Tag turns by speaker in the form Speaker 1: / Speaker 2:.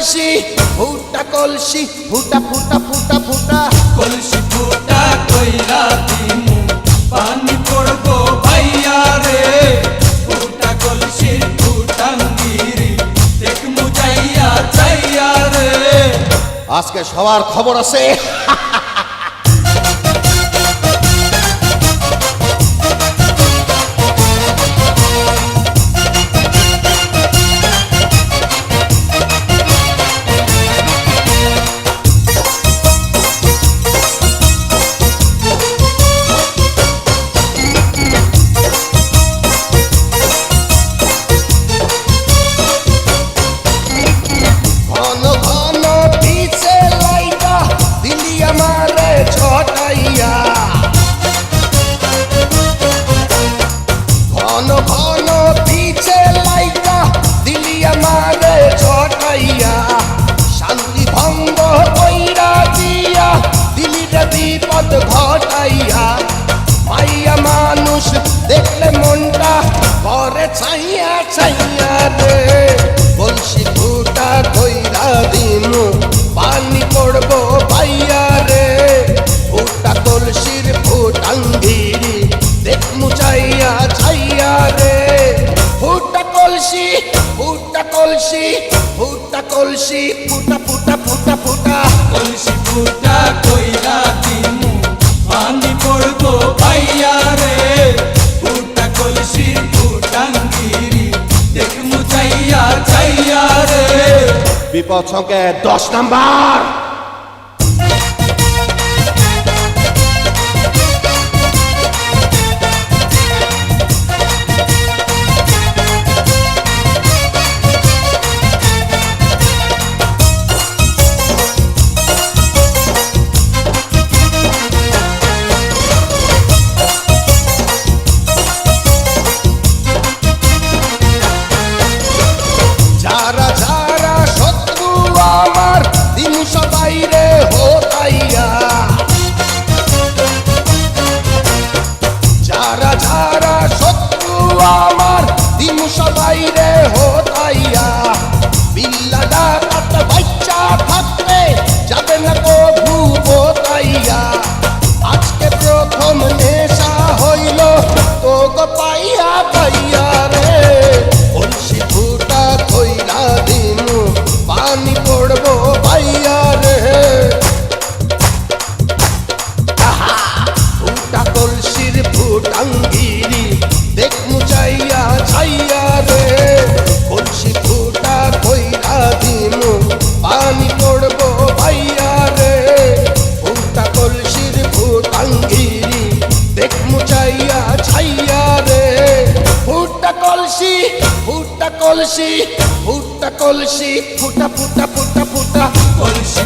Speaker 1: কলসি ফুটা কলসি ফুটা ফুটা ফুটা ফুটা
Speaker 2: কলসি ফুটা কইরা দিমু পানি পড়বো ভাইয়া রে ফুটা কলসির ফুটাঙ্গিরি দেখমু যাইয়া যাইয়া রে
Speaker 1: আজকে সবার খবর আছে বিপদ ঘটাইয়া মাইয়া মানুষ দেখলে মনটা পরে ছাইয়া ছাইয়া রে কলসি ফুটা কইরা দিমু পানি পড়বো ভাইয়া রে ফুটা কলসির ফুটাঙ্গিরি দেখমু চাইয়া ছাইয়া রে ফুটা কলসি ফুটা কলসি ফুটা কলসি ফুটা ফুটা ফুটা ফুটা
Speaker 2: কলসি ফুটা কইরা দিমু পানি পড়বো ভাইয়া রে ফুটা কলসির ফুটাঙ্গিরি দেখমু যাইয়া যাইয়া রে
Speaker 1: বিপদ সংকেত 10 নাম্বার যারা যারা শত্রু আমার দিন সবাই রে হোতাইয়া যারা যারা শত্রু আমার দিন সবাই রে হোতাইয়া বিল্লা ডাকাত বাচ্চা থাকতে যাবে না কভু বোতাইয়া আজকে প্রথম নেশা হইল তো গো পাইয়া পাইয়া রে কলসি ফুটা কইরা দিমু পানি পড়বো ভাইয়া রে ফুটা কলসির ফুটাঙ্গিরি দেখমু চাইয়া ছাইয়া রে কলসি ফুটা কইরা দিমু পানি পড়বো ভাইয়া রে ফুটা কলসির ফুটাঙ্গিরি দেখমু চাইয়া ছাইয়া রে ফুটা কলসি ফুটা কলসি ফুটা কলসি ফুটা ফুটা ফুটা ফুটা
Speaker 2: কলসি